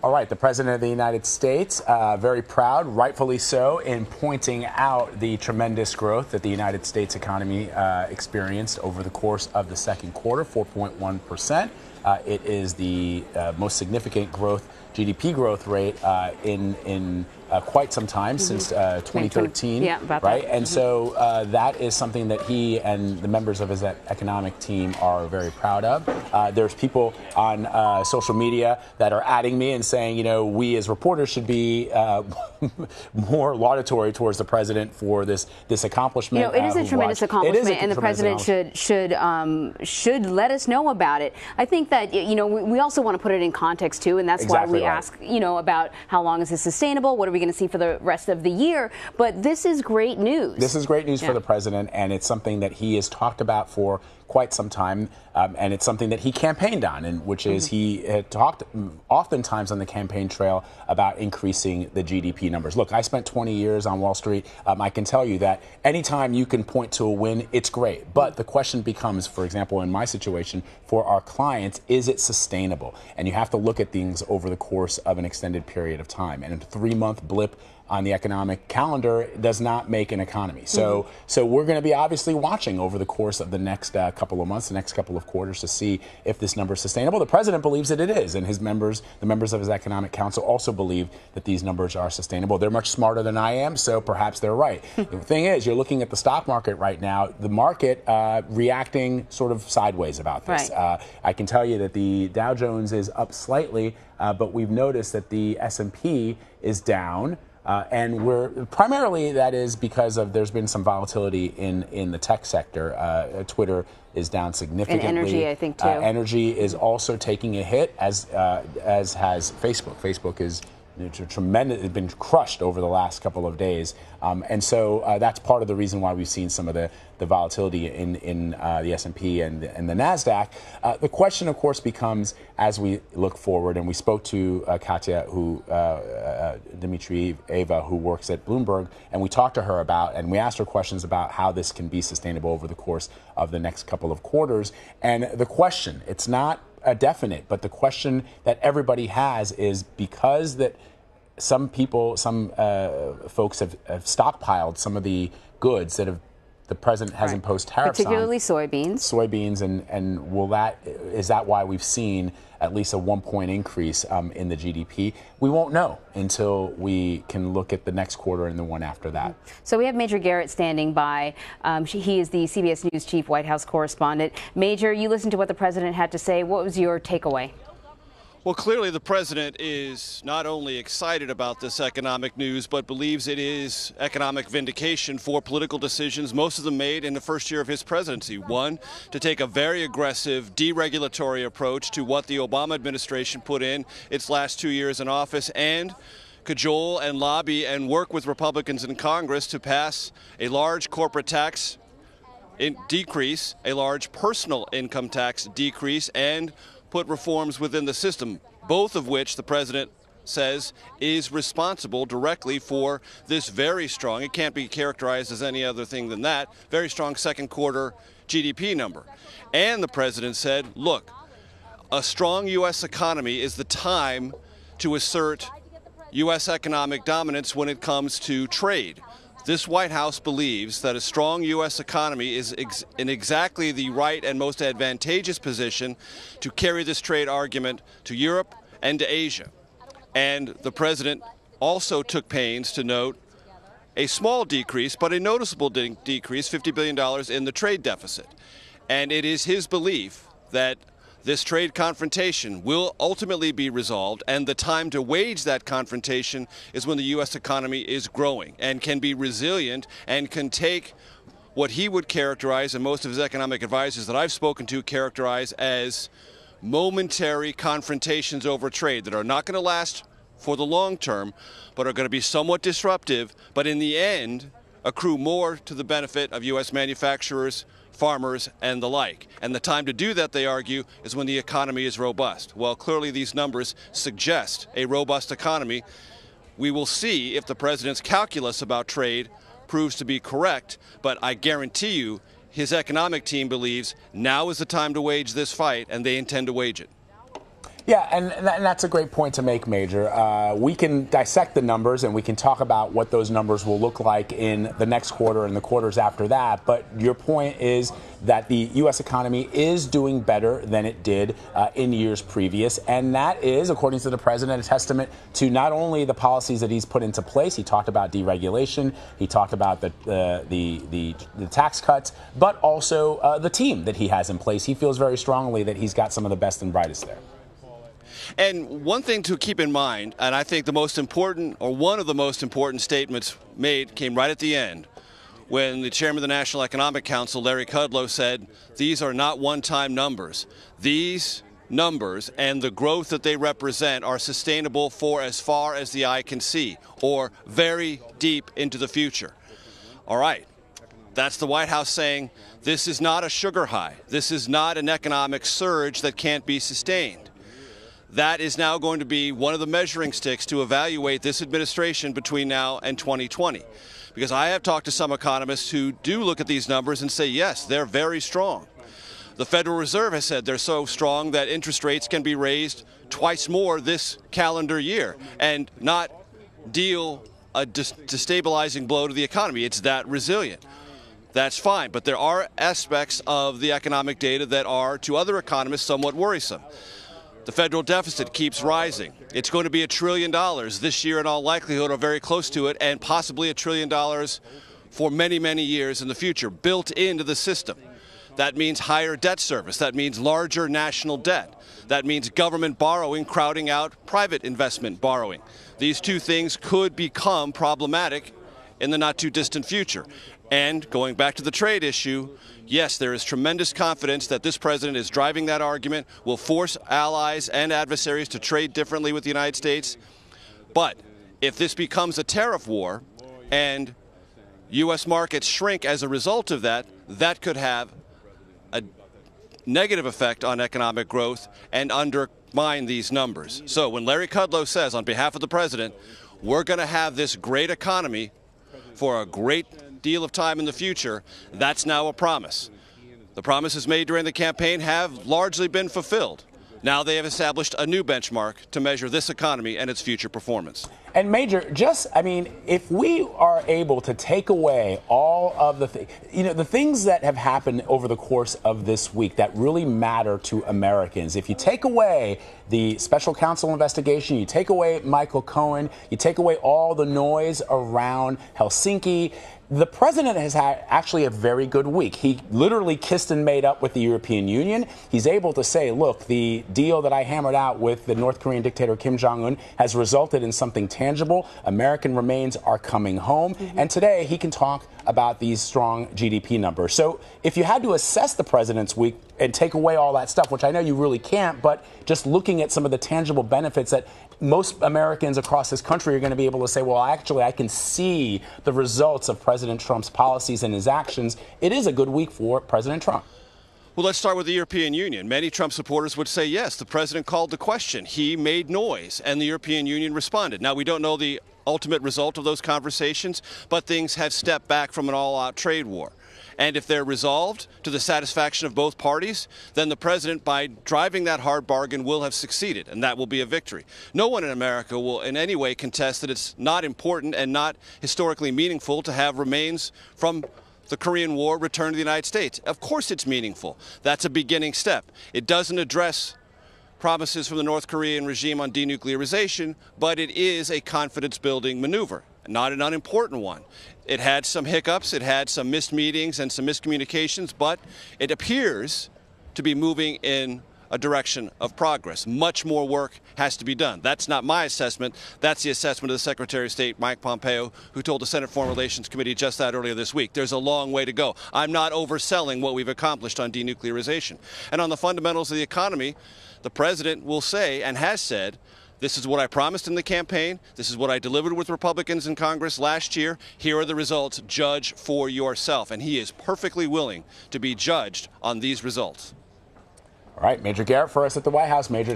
All right, the President of the United States, very proud, rightfully so, in pointing out the tremendous growth that the United States economy experienced over the course of the second quarter, 4.1%. It is the most significant GDP growth rate in quite some time, since 2013. Yeah, about right? that. And so that is something that he and the members of his economic team are very proud of. There's people on social media that are adding me and saying, you know, we as reporters should be more laudatory towards the president for this accomplishment. You know, it is a tremendous accomplishment, and the president should let us know about it. I think that, you know, we also want to put it in context too, and that's Exactly why we ask, you know, about how long is this sustainable? What are we going to see for the rest of the year? But this is great news. This is great news for the president, and it's something that he has talked about for quite some time, and it's something that he campaigned on, and which is he had talked oftentimes on the campaign trail about increasing the GDP numbers. Look, I spent 20 years on Wall Street. I can tell you that anytime you can point to a win, it's great. But the question becomes, for example, in my situation, for our clients, is it sustainable? And you have to look at things over the course of an extended period of time. And a 3-month blip on the economic calendar does not make an economy. So we're going to be obviously watching over the course of the next couple of months, the next couple of quarters, to see if this number is sustainable. The president believes that it is, and the members of his economic council also believe that these numbers are sustainable. They're much smarter than I am, so perhaps they're right. The thing is, you're looking at the stock market right now, the market reacting sort of sideways about this. Right. I can tell you that the Dow Jones is up slightly, but we've noticed that the S&P is down. And primarily that is because there's been some volatility in the tech sector. Twitter is down significantly. And energy, I think, too. Energy is also taking a hit, as has Facebook. Facebook is tremendous. It's been crushed over the last couple of days, and so that's part of the reason why we've seen some of the volatility in the S&P and the Nasdaq. The question, of course, becomes as we look forward, and we spoke to Katya, Dmitrieva, who works at Bloomberg, and we talked to her and we asked her questions about how this can be sustainable over the course of the next couple of quarters. And the question, it's not a definite, but the question that everybody has is, because that some folks have stockpiled some of the goods that the president has imposed tariffs on, particularly soybeans, and is that why we've seen at least a 1-point increase in the GDP? We won't know until we can look at the next quarter and the one after that. So we have Major Garrett standing by. He is the CBS News chief White House correspondent. Major, you listened to what the president had to say. What was your takeaway? Well, clearly the president is not only excited about this economic news, but believes it is economic vindication for political decisions, most of them made in the first year of his presidency. One, to take a very aggressive deregulatory approach to what the Obama administration put in its last 2 years in office, and cajole and lobby and work with Republicans in Congress to pass a large corporate tax decrease, a large personal income tax decrease, and put reforms within the system, both of which the president says is responsible directly for this very strong, it can't be characterized as any other thing than that, very strong second quarter GDP number. And the president said, look, a strong U.S. economy is the time to assert U.S. economic dominance when it comes to trade. This White House believes that a strong U.S. economy is in exactly the right and most advantageous position to carry this trade argument to Europe and to Asia. And the president also took pains to note a small decrease, but a noticeable decrease, $50 billion in the trade deficit. And it is his belief that this trade confrontation will ultimately be resolved, and the time to wage that confrontation is when the U.S. economy is growing and can be resilient and can take what he would characterize, and most of his economic advisors that I've spoken to characterize as momentary confrontations over trade that are not going to last for the long term, but are going to be somewhat disruptive, but in the end accrue more to the benefit of U.S. manufacturers, farmers, and the like. And the time to do that, they argue, is when the economy is robust. Well, clearly these numbers suggest a robust economy. We will see if the president's calculus about trade proves to be correct, but I guarantee you his economic team believes now is the time to wage this fight, and they intend to wage it. Yeah, and that's a great point to make, Major. We can dissect the numbers and we can talk about what those numbers will look like in the next quarter and the quarters after that. But your point is that the U.S. economy is doing better than it did in years previous. And that is, according to the president, a testament to not only the policies that he's put into place. He talked about deregulation. He talked about the tax cuts, but also the team that he has in place. He feels very strongly that he's got some of the best and brightest there. And one thing to keep in mind, and I think the most important, or one of the most important statements made came right at the end, when the chairman of the National Economic Council, Larry Kudlow, said, these are not one-time numbers. These numbers and the growth that they represent are sustainable for as far as the eye can see, or very deep into the future. All right. That's the White House saying, this is not a sugar high. This is not an economic surge that can't be sustained. That is now going to be one of the measuring sticks to evaluate this administration between now and 2020. Because I have talked to some economists who do look at these numbers and say, yes, they're very strong. The Federal Reserve has said they're so strong that interest rates can be raised twice more this calendar year and not deal a destabilizing blow to the economy. It's that resilient. That's fine, but there are aspects of the economic data that are, to other economists, somewhat worrisome. The federal deficit keeps rising. It's going to be $1 trillion this year in all likelihood, or very close to it, and possibly $1 trillion for many, many years in the future, built into the system. That means higher debt service. That means larger national debt. That means government borrowing crowding out private investment borrowing. These two things could become problematic in the not-too-distant future. And going back to the trade issue, yes, there is tremendous confidence that this president is driving that argument, will force allies and adversaries to trade differently with the United States. But if this becomes a tariff war and U.S. markets shrink as a result of that, that could have a negative effect on economic growth and undermine these numbers. So when Larry Kudlow says, on behalf of the president, we're going to have this great economy for a great deal of time in the future, that's now a promise. The promises made during the campaign have largely been fulfilled. Now they have established a new benchmark to measure this economy and its future performance. And Major, if we are able to take away all of the things that have happened over the course of this week that really matter to Americans, if you take away the special counsel investigation, you take away Michael Cohen, you take away all the noise around Helsinki, the president has had actually a very good week. He literally kissed and made up with the European Union. He's able to say, look, the deal that I hammered out with the North Korean dictator Kim Jong-un has resulted in something tangible. American remains are coming home. Mm-hmm. And today he can talk about these strong GDP numbers. So if you had to assess the president's week and take away all that stuff, which I know you really can't, but just looking at some of the tangible benefits that most Americans across this country are going to be able to say, well, actually, I can see the results of President Trump's policies and his actions. It is a good week for President Trump. Well, let's start with the European Union. Many Trump supporters would say, yes, the president called the question. He made noise, and the European Union responded. Now, we don't know the ultimate result of those conversations, but things have stepped back from an all-out trade war. And if they're resolved to the satisfaction of both parties, then the president, by driving that hard bargain, will have succeeded, and that will be a victory. No one in America will in any way contest that it's not important and not historically meaningful to have remains from the Korean War return to the United States. Of course it's meaningful. That's a beginning step. It doesn't address promises from the North Korean regime on denuclearization, but it is a confidence-building maneuver, not an unimportant one. It had some hiccups, it had some missed meetings and some miscommunications, but it appears to be moving in a direction of progress. Much more work has to be done. That's not my assessment. That's the assessment of the Secretary of State, Mike Pompeo, who told the Senate Foreign Relations Committee just that earlier this week. There's a long way to go. I'm not overselling what we've accomplished on denuclearization. And on the fundamentals of the economy, the president will say, and has said, this is what I promised in the campaign. This is what I delivered with Republicans in Congress last year. Here are the results. Judge for yourself. And he is perfectly willing to be judged on these results. All right, Major Garrett for us at the White House. Major.